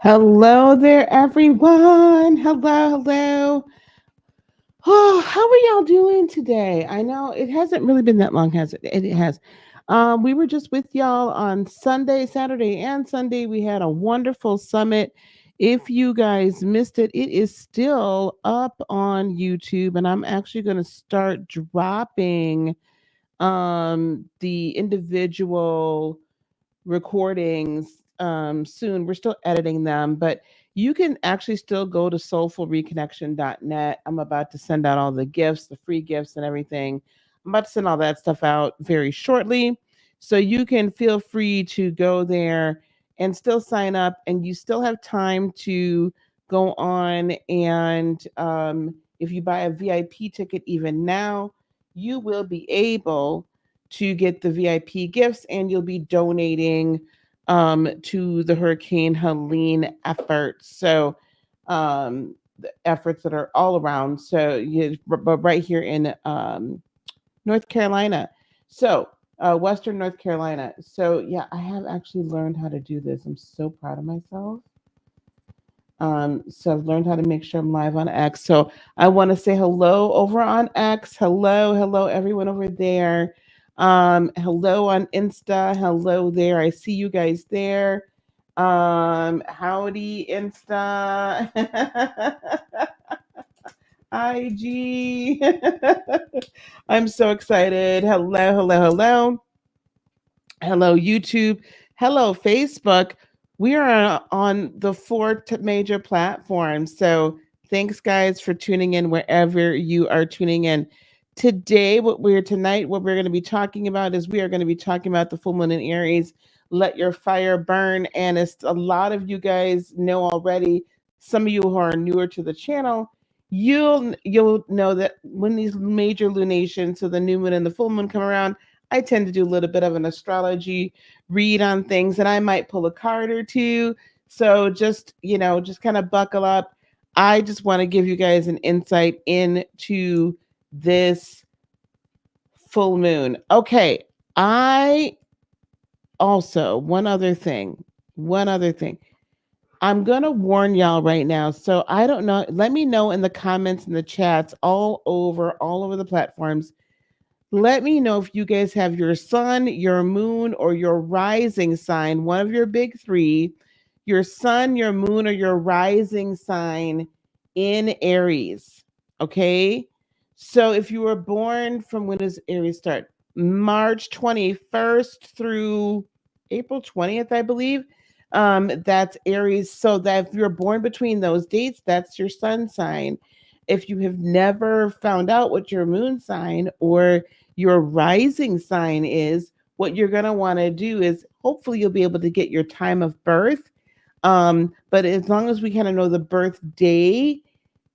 Hello there, everyone. Hello. Oh, how are y'all doing today? I know it hasn't really been that long, has it? It has. We were just with y'all on Sunday, Saturday, and Sunday. We had a wonderful summit. If you guys missed it, it is still up on YouTube, and I'm actually going to start dropping the individual recordings soon. We're still editing them, but you can actually still go to soulfulreconnection.net. I'm about to send out all the gifts, the free gifts and everything. I'm about to send all that stuff out very shortly. So you can feel free to go there and still sign up, and you still have time to go on and if you buy a VIP ticket even now, you will be able to get the VIP gifts, and you'll be donating to the Hurricane Helene efforts. So, the efforts that are all around. So, but right here in North Carolina. So, Western North Carolina. So, yeah, I have actually learned how to do this. I'm so proud of myself. So I've learned how to make sure I'm live on X. So I want to say hello over on X. Hello, everyone over there. Hello on Insta. Hello there. I see you guys there. Howdy Insta. IG. I'm so excited. Hello. Hello, YouTube. Hello, Facebook. We are on the four major platforms. So thanks, guys, for tuning in wherever you are tuning in. What we're going to be talking about is we are going to be talking about the full moon in Aries. Let your fire burn. And as a lot of you guys know already, some of you who are newer to the channel, you'll know that when these major lunations, so the new moon and the full moon come around, I tend to do a little bit of an astrology read on things, and I might pull a card or two. So just kind of buckle up. I just want to give you guys an insight into this full moon. Okay. I also, one other thing. I'm going to warn y'all right now. So I don't know. Let me know in the comments and the chats all over the platforms. Let me know if you guys have your sun, your moon, or your rising sign, one of your big three, your sun, your moon, or your rising sign in Aries. Okay. So if you were born from, when does Aries start? March 21st through April 20th, I believe. That's Aries. So that if you're born between those dates, that's your sun sign. If you have never found out what your moon sign or your rising sign is, what you're going to want to do is hopefully you'll be able to get your time of birth. But as long as we kind of know the birth day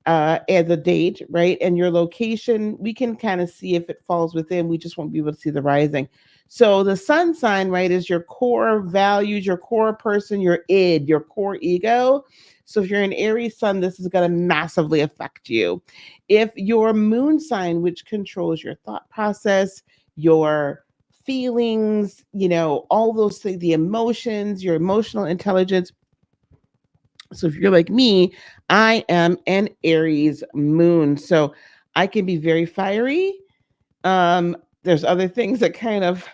and the date, right, and your location, we can kind of see if it falls within. We just won't be able to see the rising. So the sun sign, right, is your core values, your core person, your id, your core ego. So if you're an Aries sun, this is going to massively affect you. If your moon sign, which controls your thought process, your feelings, all those things, the emotions, your emotional intelligence. So if you're like me, I am an Aries moon. So I can be very fiery. There's other things that kind of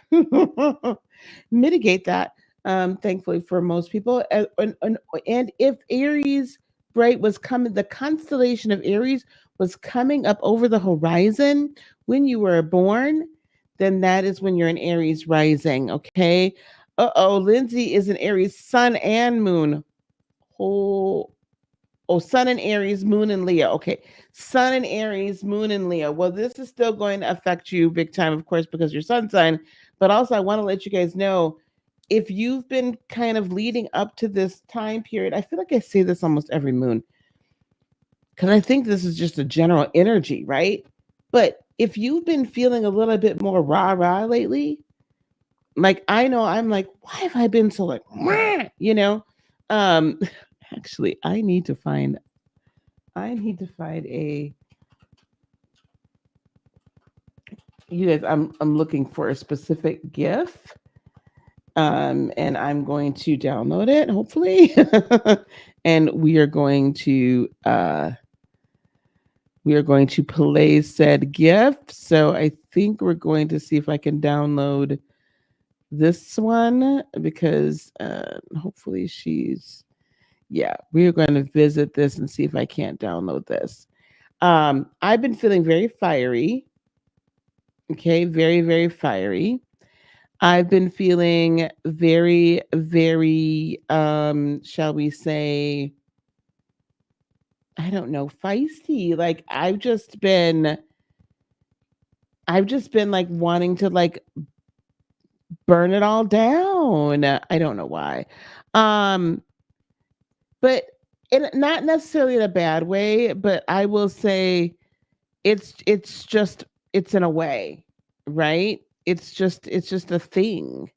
mitigate that, thankfully for most people. And if Aries, right, was coming, the constellation of Aries was coming up over the horizon when you were born, then that is when you're an Aries rising, okay? Lindsay is an Aries sun and moon. Oh, sun and Aries, moon and Leo. Okay. Sun and Aries, moon and Leo. Well, this is still going to affect you big time, of course, because your sun sign. But also, I want to let you guys know if you've been kind of leading up to this time period, I feel like I say this almost every moon because I think this is just a general energy, right? But if you've been feeling a little bit more rah lately, like I know I'm like, why have I been so like, "Wah," Um, actually, I need to find a you guys. I'm looking for a specific GIF And I'm going to download it, hopefully. And we are going to play said gift. So I think we're going to see if I can download this one, because hopefully we're going to visit this and see if I can't download this. I've been feeling very fiery. Okay, very, very fiery. I've been feeling very, very, shall we say, I don't know, feisty. Like I've just been like wanting to like burn it all down. I don't know why. Um, but not necessarily in a bad way, but I will say it's just it's in a way, right? It's just a thing.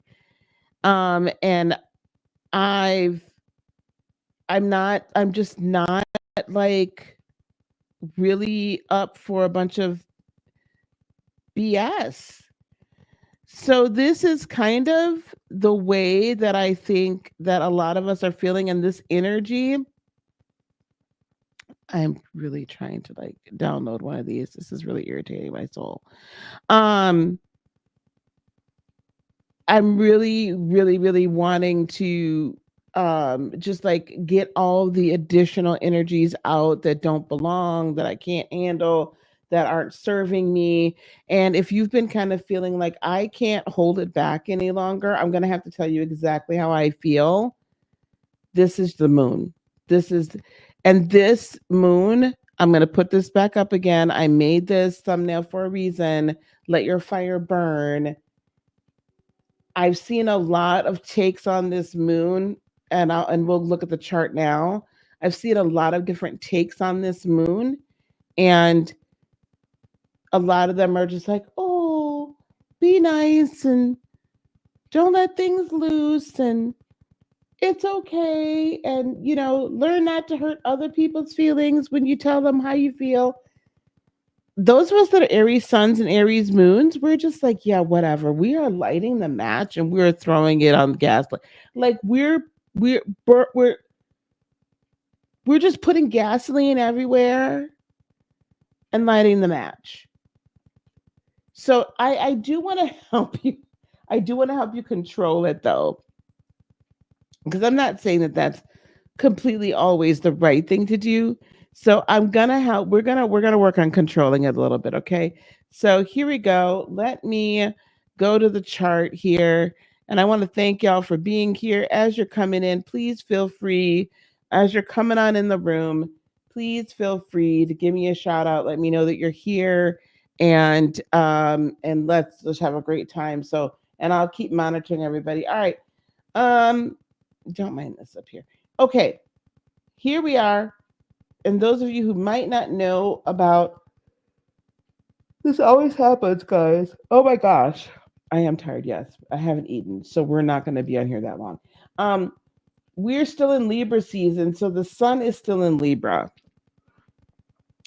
And I've I'm just not like really up for a bunch of BS. So this is kind of the way that I think that a lot of us are feeling in this energy. I'm really trying to like download one of these. This is really irritating my soul. Um I'm really, really, really wanting to just like get all the additional energies out that don't belong, that I can't handle, that aren't serving me. And if you've been kind of feeling like I can't hold it back any longer, I'm going to have to tell you exactly how I feel. This is the moon. This is, and this moon, I'm going to put this back up again. I made this thumbnail for a reason. Let your fire burn. I've seen a lot of takes on this moon, and we'll look at the chart now. I've seen a lot of different takes on this moon, and a lot of them are just like, "Oh, be nice and don't let things loose, and it's okay, and learn not to hurt other people's feelings when you tell them how you feel." Those of us that are Aries suns and Aries moons, we're just like, yeah, whatever. We are lighting the match and we're throwing it on the gas. Like we're we're we're just putting gasoline everywhere and lighting the match. So I do want to help you. I do want to help you control it though, because I'm not saying that that's completely always the right thing to do. So I'm gonna help. We're gonna work on controlling it a little bit. Okay. So here we go. Let me go to the chart here. And I want to thank y'all for being here. As you're coming in, please feel free. As you're coming on in the room, please feel free to give me a shout out. Let me know that you're here, and let's just have a great time. So, and I'll keep monitoring everybody. All right. Um, don't mind this up here. Okay, here we are. And those of you who might not know about this, always happens, guys. Oh my gosh. I am tired. Yes, I haven't eaten. So we're not going to be on here that long. We're still in Libra season. So the sun is still in Libra.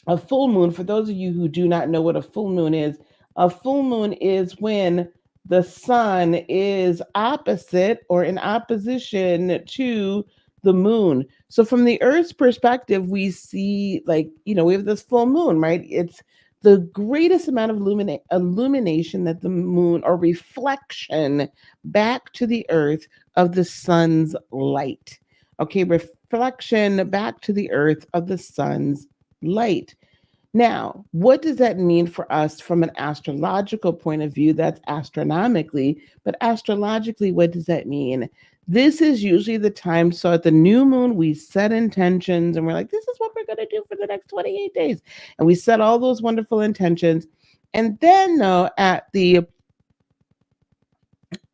A full moon, for those of you who do not know what a full moon is, a full moon is when the sun is opposite or in opposition to the moon. So from the Earth's perspective, we see we have this full moon, right? It's the greatest amount of illumination that the moon, or reflection back to the Earth of the sun's light. Okay, reflection back to the Earth of the sun's light. Now, what does that mean for us from an astrological point of view? That's astronomically, but astrologically, what does that mean? This is usually the time. So at the new moon, we set intentions and we're like, this is what we're going to do for the next 28 days. And we set all those wonderful intentions. And then though, at the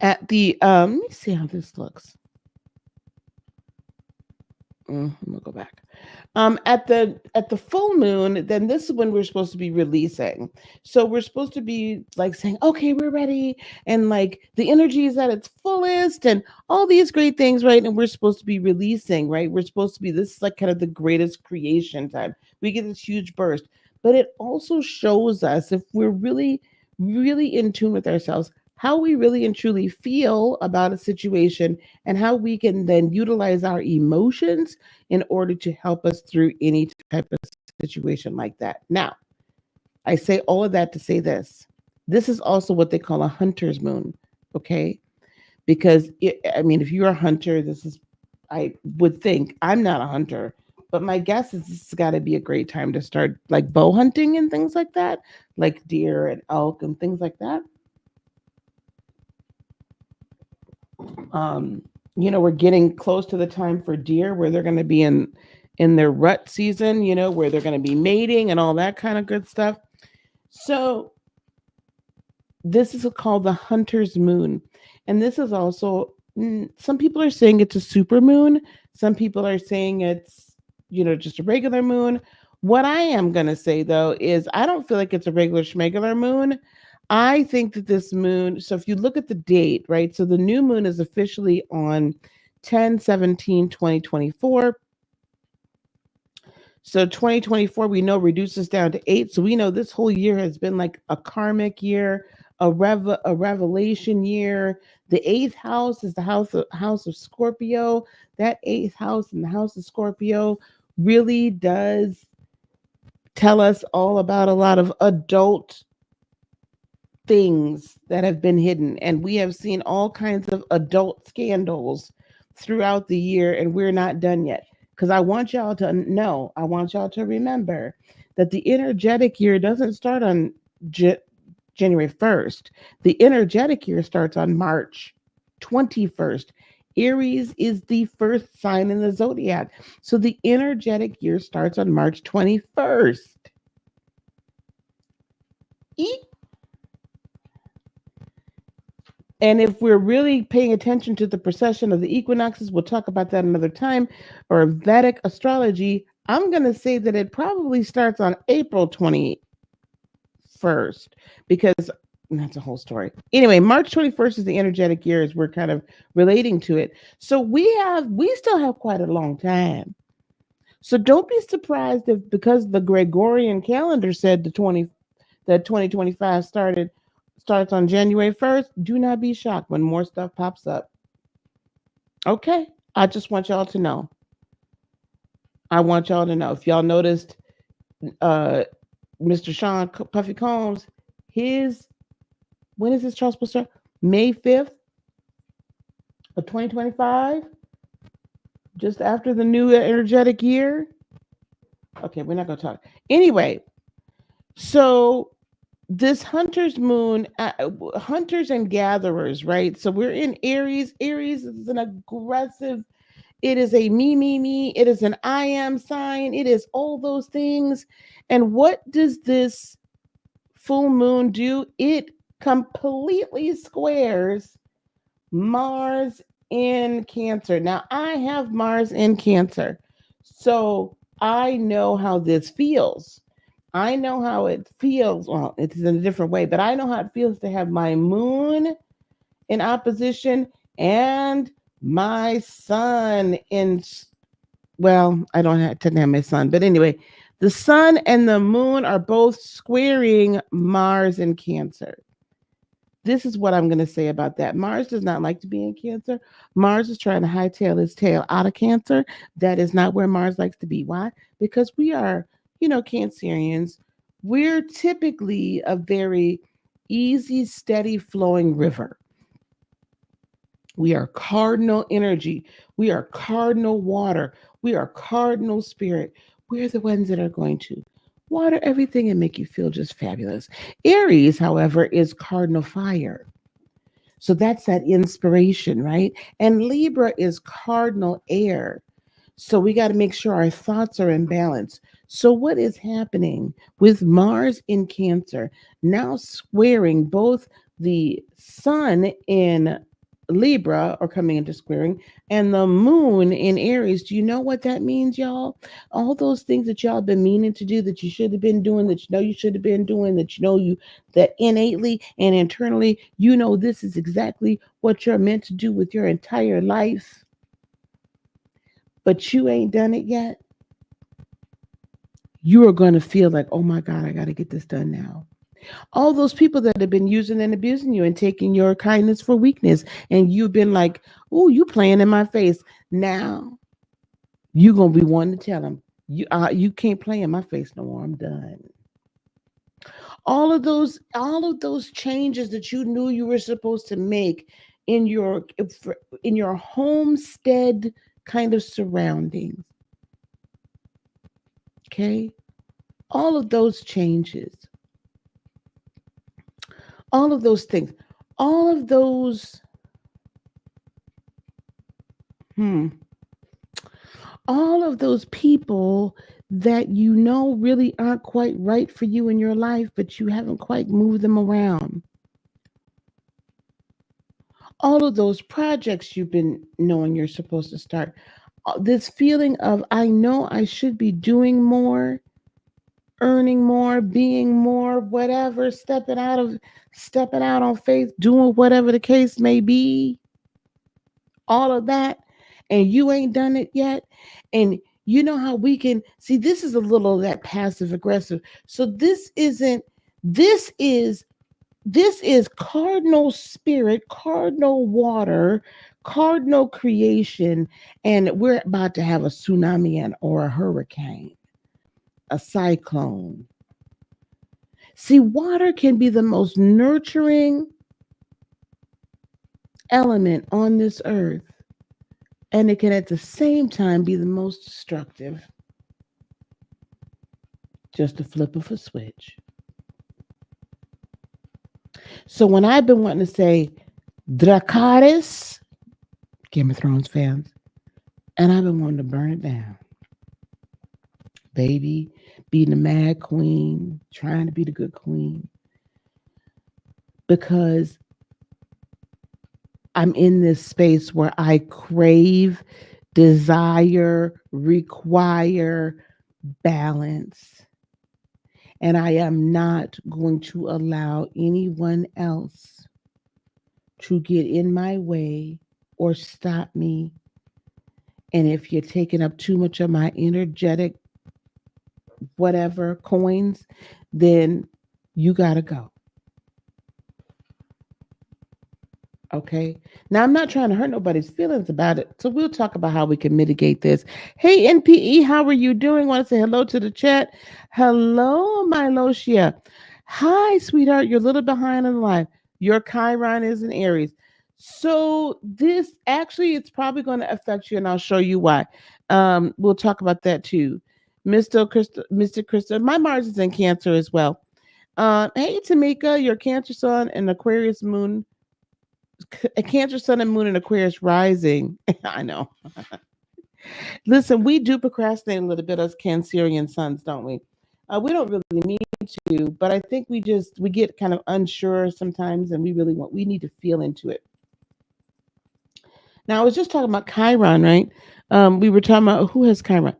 let me see how this looks. I'm gonna go back. At the full moon, then this is when we're supposed to be releasing. So we're supposed to be like saying, okay, we're ready, and like the energy is at its fullest, and all these great things, right? And we're supposed to be releasing, right? We're supposed to be, this is like kind of the greatest creation time. We get this huge burst, but it also shows us, if we're really, really in tune with ourselves, how we really and truly feel about a situation, and how we can then utilize our emotions in order to help us through any type of situation like that. Now, I say all of that to say this. This is also what they call a hunter's moon, okay? Because I mean, if you're a hunter, this is, I would think, I'm not a hunter, but my guess is this has got to be a great time to start like bow hunting and things like that, like deer and elk and things like that. Um, we're getting close to the time for deer where they're going to be in their rut season, where they're going to be mating and all that kind of good stuff. So this is called the hunter's moon. And this is also, some people are saying it's a super moon. Some people are saying it's, just a regular moon. What I am going to say, though, is I don't feel like it's a regular schmegular moon. I think that this moon, so if you look at the date, right? So the new moon is officially on 10/17/2024. So 2024, we know, reduces down to 8. So we know this whole year has been like a karmic year, a revelation year. The eighth house is the house of Scorpio. That eighth house in the house of Scorpio really does tell us all about a lot of adult things that have been hidden. And we have seen all kinds of adult scandals throughout the year, and we're not done yet. Because I want y'all to know, I want y'all to remember that the energetic year doesn't start on January 1st. The energetic year starts on March 21st. Aries is the first sign in the zodiac. So the energetic year starts on March 21st. And if we're really paying attention to the precession of the equinoxes, we'll talk about that another time, or Vedic astrology, I'm going to say that it probably starts on April 21st, because that's a whole story. Anyway, March 21st is the energetic year, as we're kind of relating to it. So we still have quite a long time. So don't be surprised if, because the Gregorian calendar said that 2025 starts on January 1st, do not be shocked when more stuff pops up. Okay? I just want y'all to know. I want y'all to know. If y'all noticed, Mr. Sean Puffy Combs, when is his trial supposed to start? May 5th of 2025? Just after the new energetic year? Okay, we're not going to talk. Anyway, so this hunter's moon, hunters and gatherers, right? So we're in Aries. Aries is an aggressive, it is a me, it is an I am sign, it is all those things. And what does this full moon do? It completely squares Mars in Cancer. Now, I have Mars in Cancer, so I know how this feels. I know how it feels. Well, it's in a different way, but I know how it feels to have my moon in opposition and my sun in, well, I don't have to have my sun, but anyway, the sun and the moon are both squaring Mars in Cancer. This is what I'm going to say about that. Mars does not like to be in Cancer. Mars is trying to hightail his tail out of Cancer. That is not where Mars likes to be. Why? Because we are, Cancerians, we're typically a very easy, steady flowing river. We are cardinal energy. We are cardinal water. We are cardinal spirit. We're the ones that are going to water everything and make you feel just fabulous. Aries, however, is cardinal fire. So that's that inspiration, right? And Libra is cardinal air. So we got to make sure our thoughts are in balance. So what is happening with Mars in Cancer now squaring both the sun in Libra, or coming into squaring, and the moon in Aries? Do you know what that means, y'all? All those things that y'all been meaning to do, that you should have been doing, that you know you should have been doing, that innately and internally, this is exactly what you're meant to do with your entire life, but you ain't done it yet. You are going to feel like, oh my God, I got to get this done now. All those people that have been using and abusing you and taking your kindness for weakness, and you've been like, "Oh, you playing in my face." Now you gonna be wanting to tell them, you can't play in my face no more. I'm done. All of those changes that you knew you were supposed to make in your homestead kind of surroundings. Okay, all of those changes, all of those things, all of those hmm, all of those people that you know really aren't quite right for you in your life, but you haven't quite moved them around. All of those projects you've been knowing you're supposed to start. This feeling of, I know I should be doing more, earning more, being more, whatever, stepping out on faith, doing whatever the case may be, all of that, and you ain't done it yet. And you know how we can see, this is a little of that passive aggressive. So this is this is cardinal spirit, cardinal water, cardinal creation, and we're about to have a tsunami or a hurricane, a cyclone. See, water can be the most nurturing element on this earth, and it can at the same time be the most destructive. Just a flip of a switch. So when I've been wanting to say Dracarys, Game of Thrones fans, and I've been wanting to burn it down. Baby, being the mad queen, trying to be the good queen, because I'm in this space where I crave, desire, require balance. And I am not going to allow anyone else to get in my way or stop me. And if you're taking up too much of my energetic, whatever coins, then you got to go. Okay. Now, I'm not trying to hurt nobody's feelings about it. So we'll talk about how we can mitigate this. Hey, NPE, how are you doing? Want to say hello to the chat? Hello, my Loshia. Hi, sweetheart. You're a little behind in life. Your Chiron is in Aries. So this actually, it's probably going to affect you, and I'll show you why. We'll talk about that too. Mr. Krista, my Mars is in Cancer as well. Hey, Tamika, your Cancer Sun and Aquarius Moon, a Cancer Sun and Moon and Aquarius rising. I know. Listen, we do procrastinate a little bit as Cancerian suns, don't we? We don't really need to, but I think we get kind of unsure sometimes, and we need to feel into it. Now, I was just talking about Chiron, right? We were talking about who has Chiron.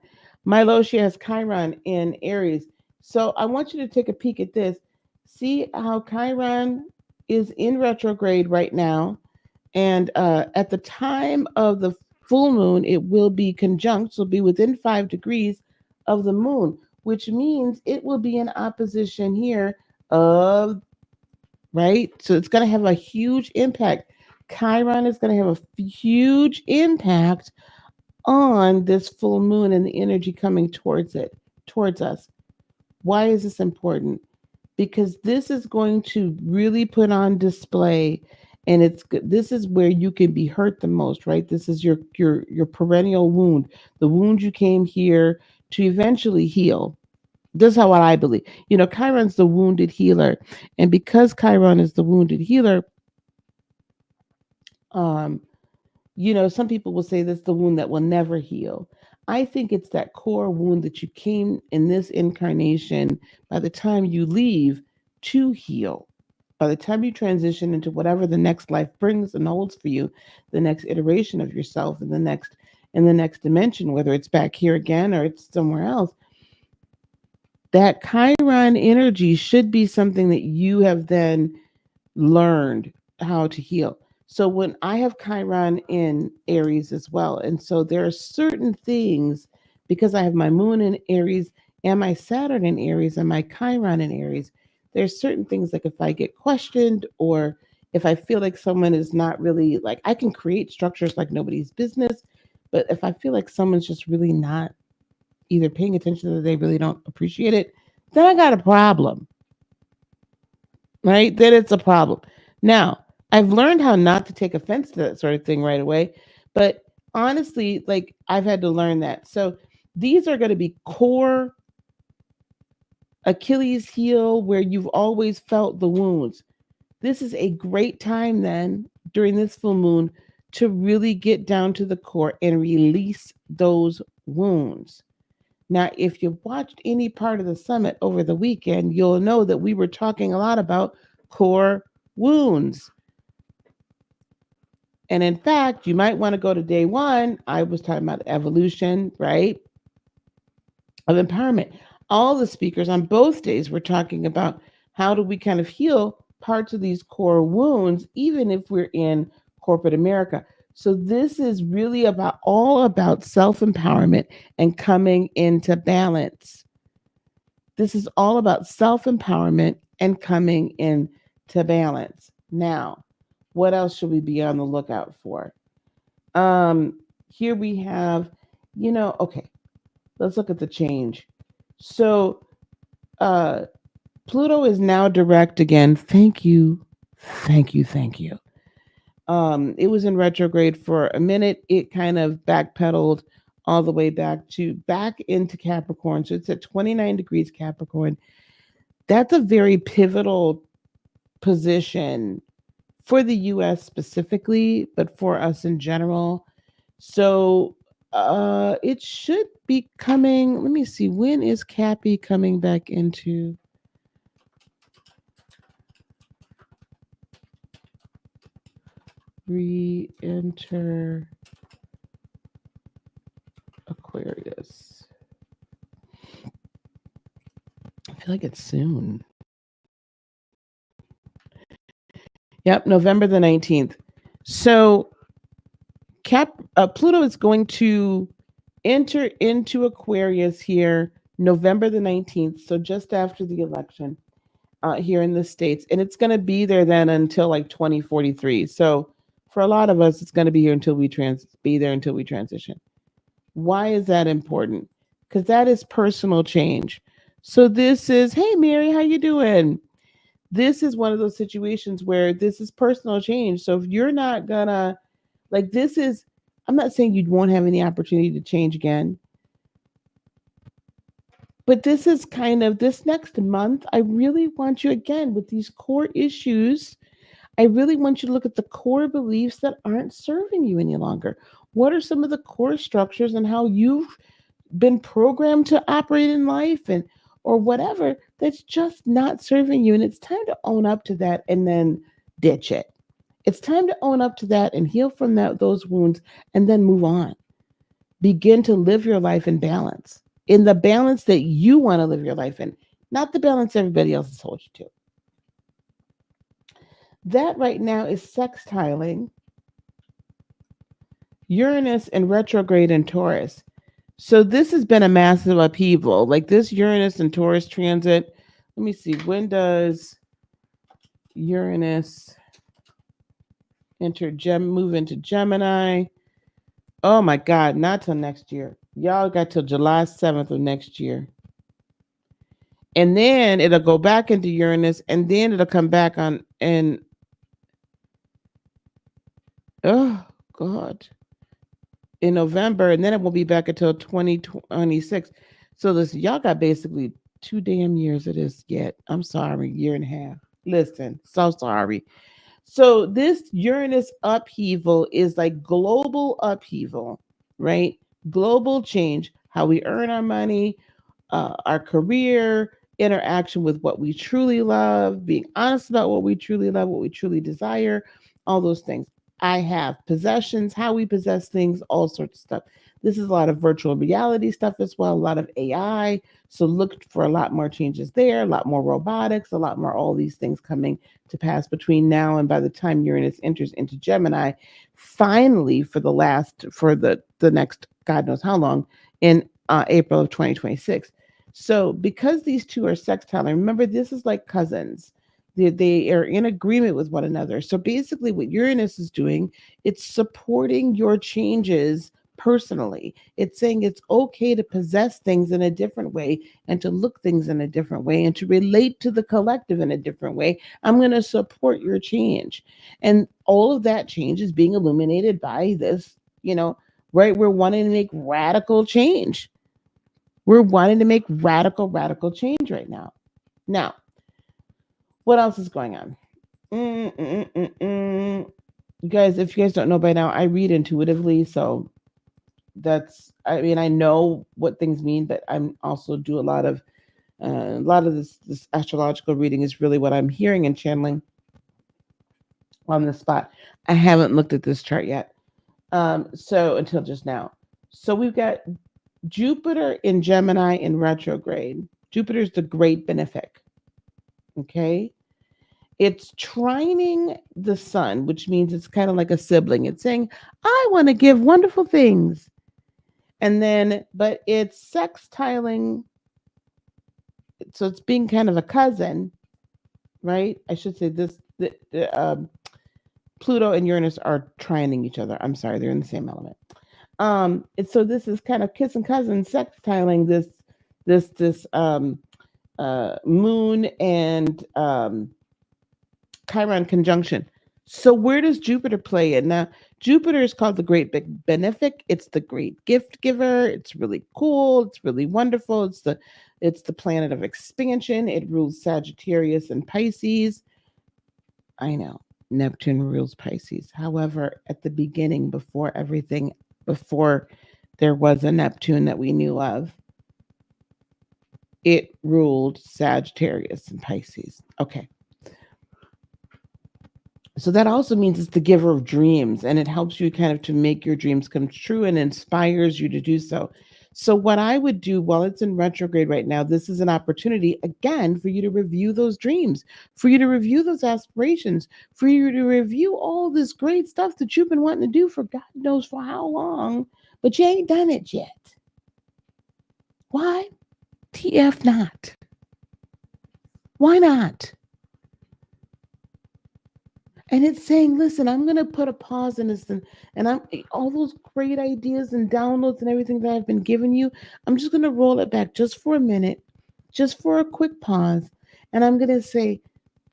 Miloshi has Chiron in Aries. So I want you to take a peek at this. See how Chiron is in retrograde right now. And at the time of the full moon, it will be conjunct, so it'll be within 5 degrees of the moon, which means it will be in opposition here of, right? So it's going to have a huge impact. Chiron is going to have a huge impact on this full moon and the energy coming towards us. Why is this important? Because this is going to really put on display, and this is where you can be hurt the most, right? This is your perennial wound, the wound you came here to eventually heal. This is how I believe. Chiron's the wounded healer, and because Chiron is the wounded healer, um, some people will say that's the wound that will never heal. I think it's that core wound that you came in this incarnation, by the time you leave, to heal. By the time you transition into whatever the next life brings and holds for you, the next iteration of yourself in the next dimension, whether it's back here again or it's somewhere else, that Chiron energy should be something that you have then learned how to heal. So when I have Chiron in Aries as well, and so there are certain things, because I have my moon in Aries and my Saturn in Aries and my Chiron in Aries, there's certain things like if I get questioned or if I feel like someone is not really like, I can create structures like nobody's business, but if I feel like someone's just really not either paying attention or they really don't appreciate it, then I got a problem, right? Then it's a problem. Now, I've learned how not to take offense to that sort of thing right away, but honestly, like I've had to learn that. So these are going to be core Achilles heel where you've always felt the wounds. This is a great time then during this full moon to really get down to the core and release those wounds. Now, if you watched any part of the summit over the weekend, you'll know that we were talking a lot about core wounds. And in fact, you might want to go to day one. I was talking about evolution, right? Of empowerment. All the speakers on both days were talking about how do we kind of heal parts of these core wounds, even if we're in corporate America. So this is really about all about self-empowerment and coming into balance. This is all about self-empowerment and coming into balance. Now, what else should we be on the lookout for? Here we have, okay, let's look at the change. So Pluto is now direct again. Thank you. It was in retrograde for a minute. It kind of backpedaled all the way back into Capricorn. So it's at 29 degrees Capricorn. That's a very pivotal position for the US specifically, but for us in general. So it should be coming. Let me see. When is Cappy coming back into? Re-enter Aquarius. I feel like it's soon. Yep, November the 19th. So Pluto is going to enter into Aquarius here November the 19th, so just after the election here in the States. And it's going to be there then until like 2043. So for a lot of us, it's going to be here until we transition. Why is that important? Because that is personal change. So this is, hey Mary, how you doing? This is one of those situations where this is personal change. So if you're not gonna, like, this is, I'm not saying you won't have any opportunity to change again, but this is kind of this next month. I really want you, again, with these core issues, I really want you to look at the core beliefs that aren't serving you any longer. What are some of the core structures and how you've been programmed to operate in life and or whatever that's just not serving you? And it's time to own up to that and then ditch it. It's time to own up to that and heal from those wounds and then move on. Begin to live your life in balance, in the balance that you want to live your life in, not the balance everybody else has told you to. That right now is sextiling Uranus and retrograde in Taurus. So this has been a massive upheaval. Like this Uranus and Taurus transit. Let me see. When does Uranus move into Gemini? Oh my God, not till next year. Y'all got till July 7th of next year. And then it'll go back into Uranus and then it'll come back on and oh God. In November, and then it won't be back until 2026. So listen, y'all got basically 2 damn years of this yet. I'm sorry, year and a half. Listen, so sorry. So this Uranus upheaval is like global upheaval, right? Global change, how we earn our money, our career, interaction with what we truly love, being honest about what we truly love, what we truly desire, all those things. I have possessions, how we possess things, all sorts of stuff. This is a lot of virtual reality stuff as well, a lot of AI. So look for a lot more changes there, a lot more robotics, a lot more all these things coming to pass between now and by the time Uranus enters into Gemini, finally for the next God knows how long in April of 2026. So because these two are sextile, and remember, this is like cousins. They are in agreement with one another. So basically what Uranus is doing, it's supporting your changes personally. It's saying it's okay to possess things in a different way and to look things in a different way and to relate to the collective in a different way. I'm going to support your change. And all of that change is being illuminated by this, right? We're wanting to make radical change. We're wanting to make radical change right now. Now, what else is going on? You guys, if you guys don't know by now, I read intuitively. So I know what things mean, but I'm also do a lot of this astrological reading is really what I'm hearing and channeling on the spot. I haven't looked at this chart yet. So until just now. So we've got Jupiter in Gemini in retrograde. Jupiter's the great benefic. Okay. It's trining the sun, which means it's kind of like a sibling. It's saying, I want to give wonderful things. And then, but it's sextiling. So it's being kind of a cousin, right? I should say Pluto and Uranus are trining each other. I'm sorry, they're in the same element. So this is kind of kissing cousin, sextiling this moon and Chiron conjunction. So where does Jupiter play it? Now, Jupiter is called the great big benefic. It's the great gift giver. It's really cool. It's really wonderful. It's the planet of expansion. It rules Sagittarius and Pisces. I know Neptune rules Pisces. However, at the beginning, before there was a Neptune that we knew of, it ruled Sagittarius and Pisces. Okay. So that also means it's the giver of dreams, and it helps you kind of to make your dreams come true and inspires you to do so. So what I would do while it's in retrograde right now, this is an opportunity again for you to review those dreams, for you to review those aspirations, for you to review all this great stuff that you've been wanting to do for God knows for how long, but you ain't done it yet. Why? TF not. Why not? And it's saying, listen, I'm going to put a pause in this, and I'm all those great ideas and downloads and everything that I've been giving you. I'm just going to roll it back just for a minute, just for a quick pause. And I'm going to say,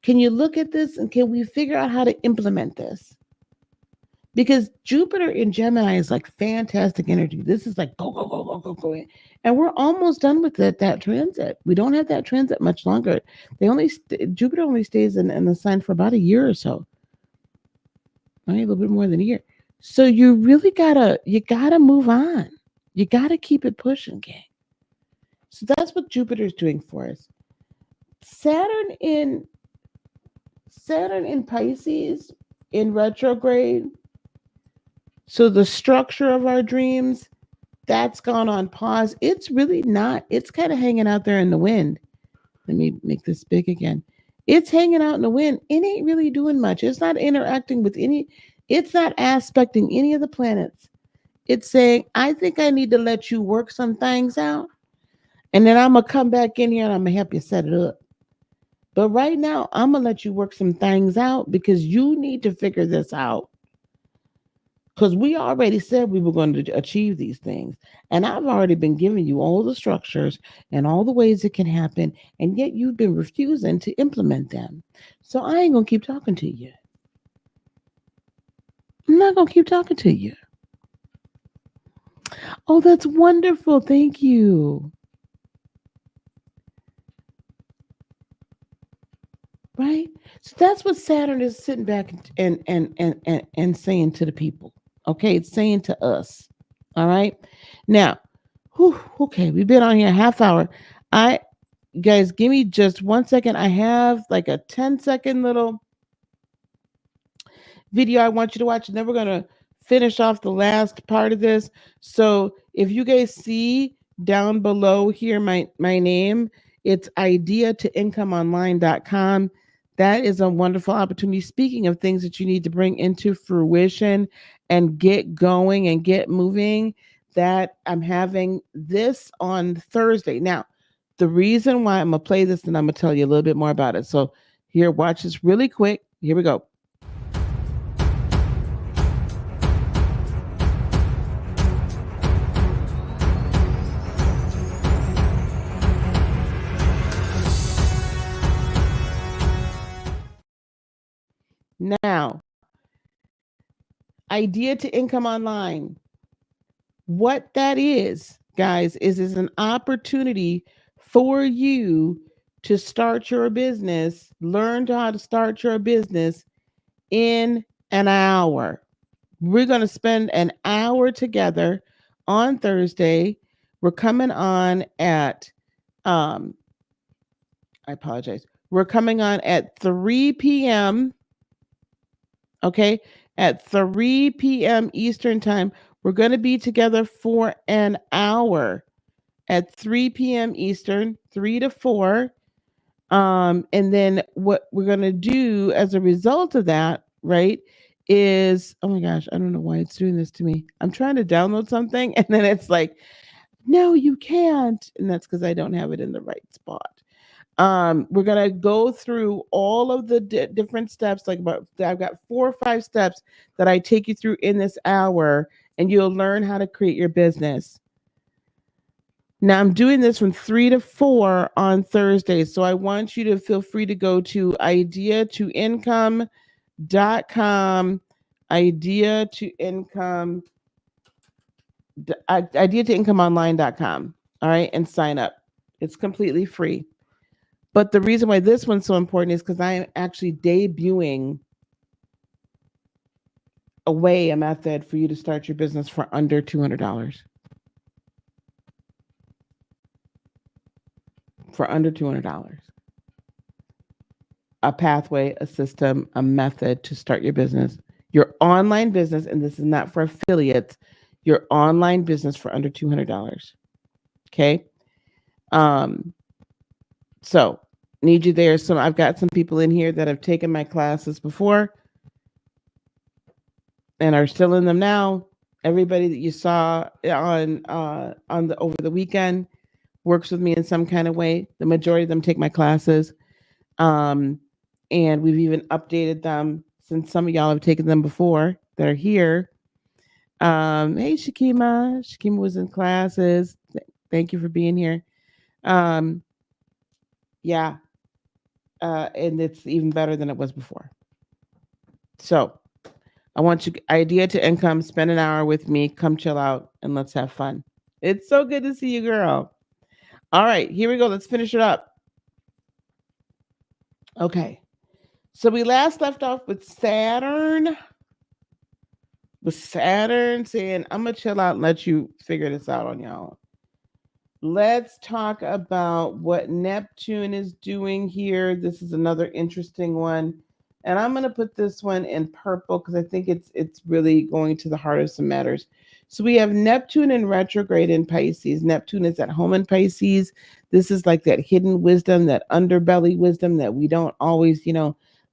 can you look at this and can we figure out how to implement this? Because Jupiter in Gemini is like fantastic energy. This is like go. And we're almost done with that transit. We don't have that transit much longer. Jupiter only stays in the sign for about a year or so. Right? A little bit more than a year. So you really gotta move on. You gotta keep it pushing, gang. So that's what Jupiter is doing for us. Saturn in Pisces in retrograde. So the structure of our dreams, that's gone on pause. It's really not. It's kind of hanging out there in the wind. Let me make this big again. It's hanging out in the wind. It ain't really doing much. It's not interacting with it's not aspecting any of the planets. It's saying, I think I need to let you work some things out. And then I'm going to come back in here and I'm going to help you set it up. But right now, I'm going to let you work some things out because you need to figure this out. Because we already said we were going to achieve these things. And I've already been giving you all the structures and all the ways it can happen. And yet you've been refusing to implement them. So I ain't going to keep talking to you. I'm not going to keep talking to you. Oh, that's wonderful. Thank you. Right? So that's what Saturn is sitting back and saying to the people. Okay, it's saying to us. All right. Now, okay, we've been on here a half hour. Guys, give me just 1 second. I have like a 10-second little video I want you to watch, and then we're gonna finish off the last part of this. So if you guys see down below here my name, it's idea2incomeonline.com. That is a wonderful opportunity. Speaking of things that you need to bring into fruition and get going and get moving, that I'm having this on Thursday. Now, the reason why I'm going to play this, and I'm going to tell you a little bit more about it. So here, watch this really quick. Here we go. Now, idea to income online. What that is, guys, is an opportunity for you to start your business, learn how to start your business in an hour. We're going to spend an hour together on Thursday. We're coming on at, I apologize. We're coming on at 3 p.m. Okay. At 3 p.m. Eastern time. We're going to be together for an hour at 3 p.m. Eastern, 3 to 4. And then what we're going to do as a result of that, right, is, oh my gosh, I don't know why it's doing this to me. I'm trying to download something and then it's like, no, you can't. And that's because I don't have it in the right spot. We're going to go through all of the different steps. I've got 4 or 5 steps that I take you through in this hour, and you'll learn how to create your business. Now I'm doing this from 3 to 4 on Thursdays. So I want you to feel free to go to ideatoincome.com, ideatoincomeonline.com. All right. And sign up. It's completely free. But the reason why this one's so important is because I am actually debuting a method for you to start your business for under $200. For under $200. A pathway, a system, a method to start your business. Your online business, and this is not for affiliates, your online business for under $200. Okay? So need you there. So I've got some people in here that have taken my classes before and are still in them now. Everybody that you saw on over the weekend works with me in some kind of way. The majority of them take my classes. And we've even updated them since some of y'all have taken them before that are here. Hey, Shakima. Shakima was in classes. Thank you for being here. Yeah. And it's even better than it was before. So I want you, idea to income, spend an hour with me, come chill out, and let's have fun. It's so good to see you, girl. All right, here we go. Let's finish it up. Okay. So we last left off with Saturn. With Saturn saying, I'm going to chill out and let you figure this out on y'all. Let's talk about what Neptune is doing here. This is another interesting one. And I'm going to put this one in purple because I think it's really going to the heart of some matters. So we have Neptune in retrograde in Pisces. Neptune is at home in Pisces. This is like that hidden wisdom, that underbelly wisdom that we don't always,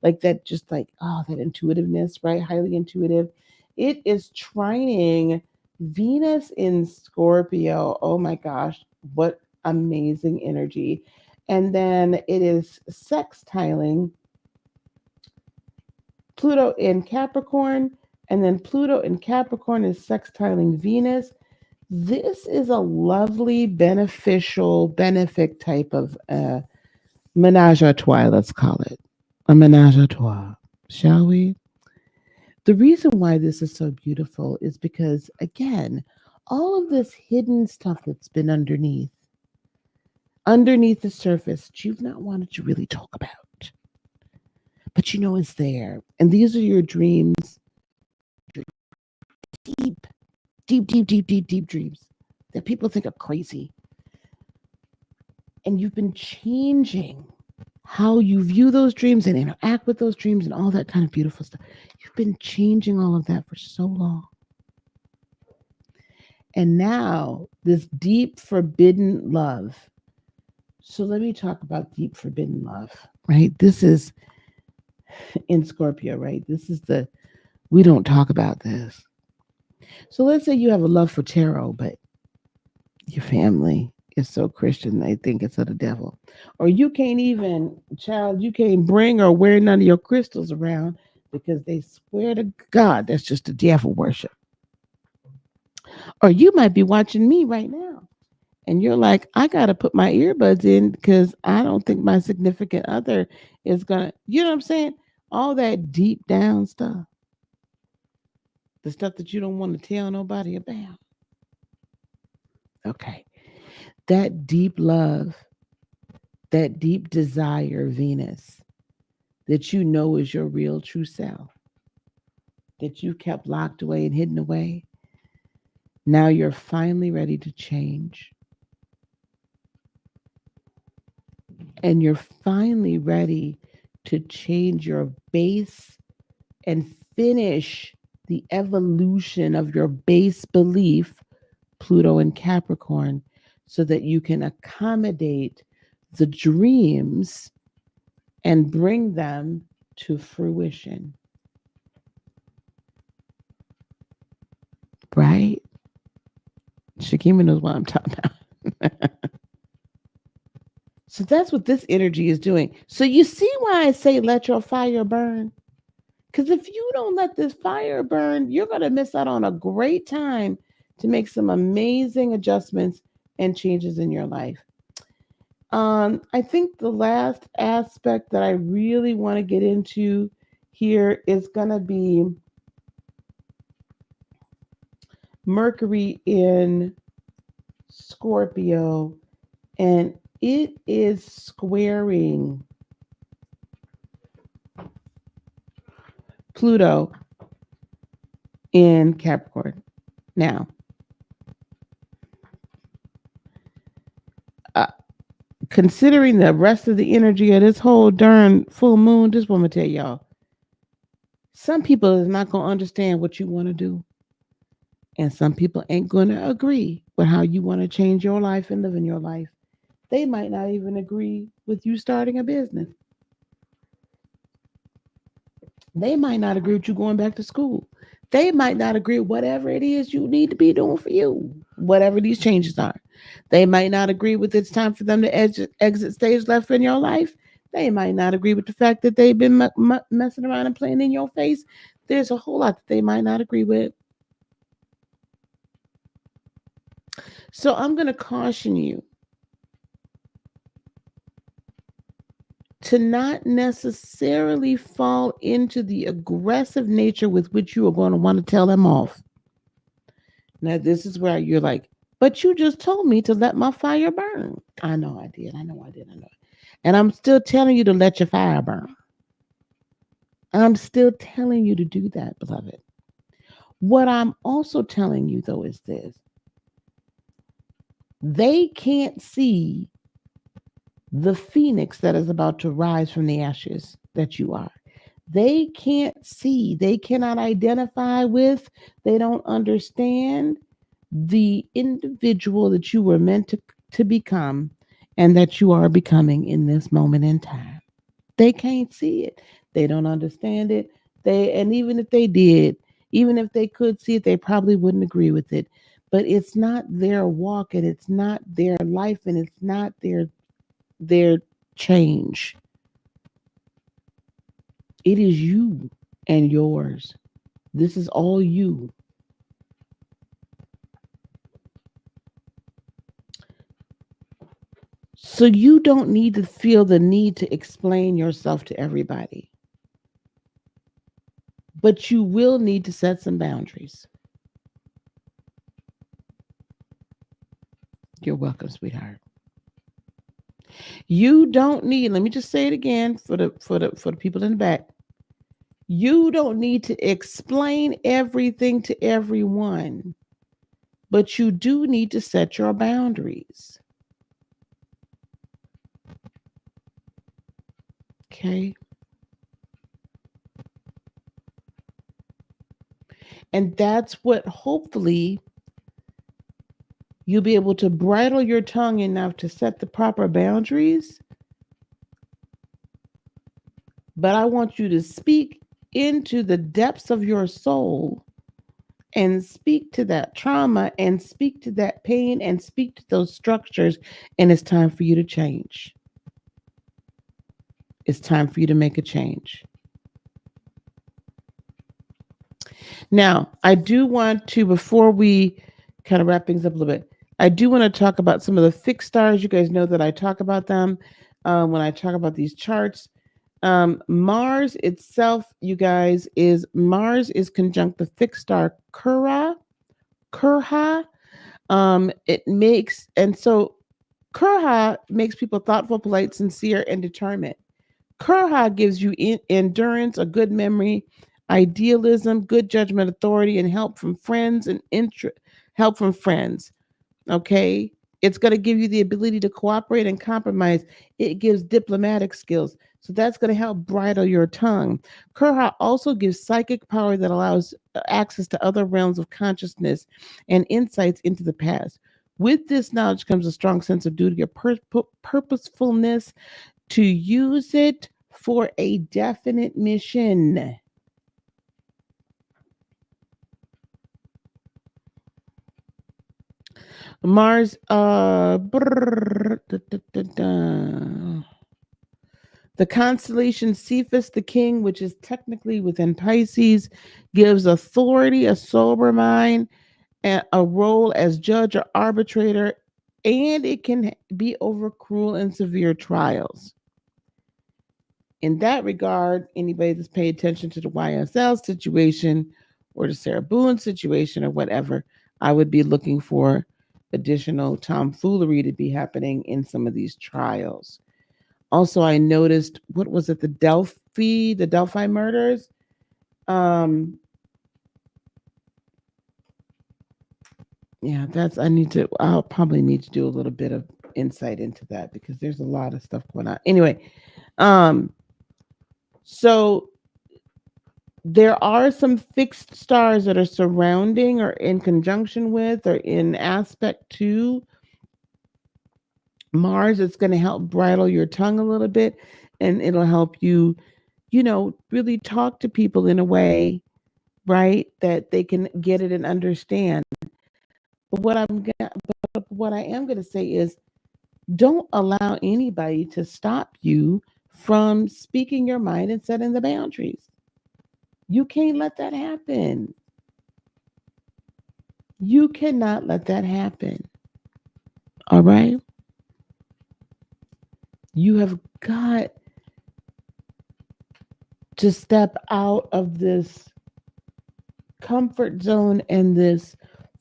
like that, just like, that intuitiveness, right? Highly intuitive. It is trining Venus in Scorpio. Oh my gosh, what amazing energy. And then it is sextiling Pluto in Capricorn, and then Pluto in Capricorn is sextiling Venus. This is a lovely, beneficial, benefit type of menage a trois, let's call it. A menage a trois, shall we? The reason why this is so beautiful is because, again, all of this hidden stuff that's been underneath the surface that you've not wanted to really talk about, but is there. And these are your dreams, deep dreams that people think are crazy. And you've been changing how you view those dreams and interact with those dreams and all that kind of beautiful stuff. You've been changing all of that for so long. And now this deep forbidden love. So let me talk about deep forbidden love, right? This is in Scorpio, right? This is we don't talk about this. So let's say you have a love for tarot, but your family is so Christian, they think it's of the devil. Or you can't even, child, you can't bring or wear none of your crystals around because they swear to God that's just the devil worship. Or you might be watching me right now and you're like, I got to put my earbuds in because I don't think my significant other is going to, you know what I'm saying? All that deep down stuff, the stuff that you don't want to tell nobody about. Okay. That deep love, that deep desire, Venus, that you know is your real true self, that you kept locked away and hidden away. Now you're finally ready to change. And you're finally ready to change your base and finish the evolution of your base belief, Pluto and Capricorn, so that you can accommodate the dreams and bring them to fruition. Right? Shakima knows what I'm talking about. So that's what this energy is doing. So you see why I say let your fire burn? Because if you don't let this fire burn, you're going to miss out on a great time to make some amazing adjustments and changes in your life. I think the last aspect that I really want to get into here is going to be Mercury in Scorpio, and it is squaring Pluto in Capricorn. Now, uh, considering the rest of the energy of this whole darn full moon, just want to tell y'all, some people is not going to understand what you want to do. And some people ain't going to agree with how you want to change your life and live in your life. They might not even agree with you starting a business. They might not agree with you going back to school. They might not agree with whatever it is you need to be doing for you, whatever these changes are. They might not agree with it's time for them to exit stage left in your life. They might not agree with the fact that they've been messing around and playing in your face. There's a whole lot that they might not agree with. So I'm going to caution you to not necessarily fall into the aggressive nature with which you are going to want to tell them off. Now, this is where you're like, but you just told me to let my fire burn. I know I did. I know. And I'm still telling you to let your fire burn. I'm still telling you to do that, beloved. What I'm also telling you, though, is this. They can't see the phoenix that is about to rise from the ashes that you are. They can't see, they cannot identify with, they don't understand the individual that you were meant to become and that you are becoming in this moment in time. They can't see it. They don't understand it. And even if they did, even if they could see it, they probably wouldn't agree with it. But it's not their walk and it's not their life and it's not their change. It is you and yours. This is all you. So you don't need to feel the need to explain yourself to everybody. But you will need to set some boundaries. You're welcome, sweetheart. You don't need, let me just say it again for the people in the back. You don't need to explain everything to everyone. But you do need to set your boundaries. Okay. And that's what hopefully you'll be able to bridle your tongue enough to set the proper boundaries. But I want you to speak into the depths of your soul and speak to that trauma and speak to that pain and speak to those structures. And it's time for you to change. It's time for you to make a change. Now, I do want to, before we kind of wrap things up a little bit, I do want to talk about some of the fixed stars. You guys know that I talk about them when I talk about these charts. Mars itself, you guys, is Mars is conjunct the fixed star Kurha. It makes, and so Kurha makes people thoughtful, polite, sincere, and determined. Kurha gives you endurance, a good memory, idealism, good judgment, authority, and help from friends help from friends. Okay. It's going to give you the ability to cooperate and compromise. It gives diplomatic skills. So that's going to help bridle your tongue. Kurha also gives psychic power that allows access to other realms of consciousness and insights into the past. With this knowledge comes a strong sense of duty or purposefulness to use it for a definite mission. Mars, the constellation Cephas, the king, which is technically within Pisces, gives authority, a sober mind, and a role as judge or arbitrator, and it can be over cruel and severe trials. In that regard, anybody that's paying attention to the YSL situation or the Sarah Boone situation or whatever, I would be looking for additional tomfoolery to be happening in some of these trials. Also, I noticed, what was it, the Delphi murders? Yeah, I'll probably need to do a little bit of insight into that because there's a lot of stuff going on. Anyway, so there are some fixed stars that are surrounding or in conjunction with or in aspect to Mars. It's going to help bridle your tongue a little bit, and it'll help you, really talk to people in a way, right, that they can get it and understand. But what I am going to say is, don't allow anybody to stop you from speaking your mind and setting the boundaries. You can't let that happen. You cannot let that happen. All right? You have got to step out of this comfort zone and this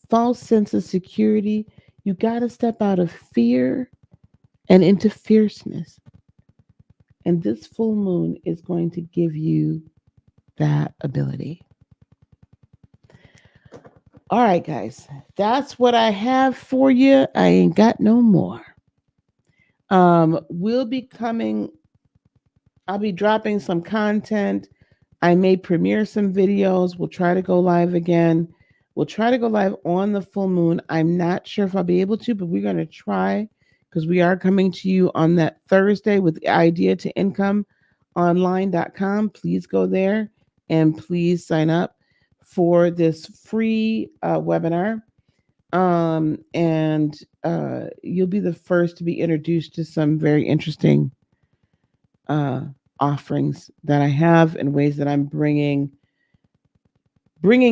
false sense of security. You got to step out of fear and into fierceness. And this full moon is going to give you that ability. All right, guys, that's what I have for you. I ain't got no more. I'll be dropping some content. I may premiere some videos. We'll try to go live again. We'll try to go live on the full moon. I'm not sure if I'll be able to, but we're going to try because we are coming to you on that Thursday with Idea to Income online.com. Please go there and please sign up for this free webinar. And you'll be the first to be introduced to some very interesting offerings that I have and ways that I'm bringing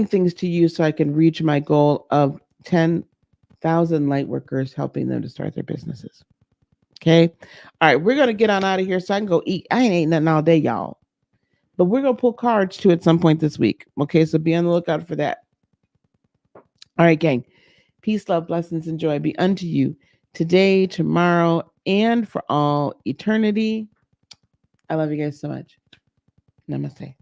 things to you so I can reach my goal of 10,000 light workers, helping them to start their businesses. Okay. All right. We're going to get on out of here so I can go eat. I ain't ate nothing all day, y'all. But we're going to pull cards too at some point this week. Okay. So be on the lookout for that. All right, gang. Peace, love, blessings, and joy be unto you today, tomorrow, and for all eternity. I love you guys so much. Namaste.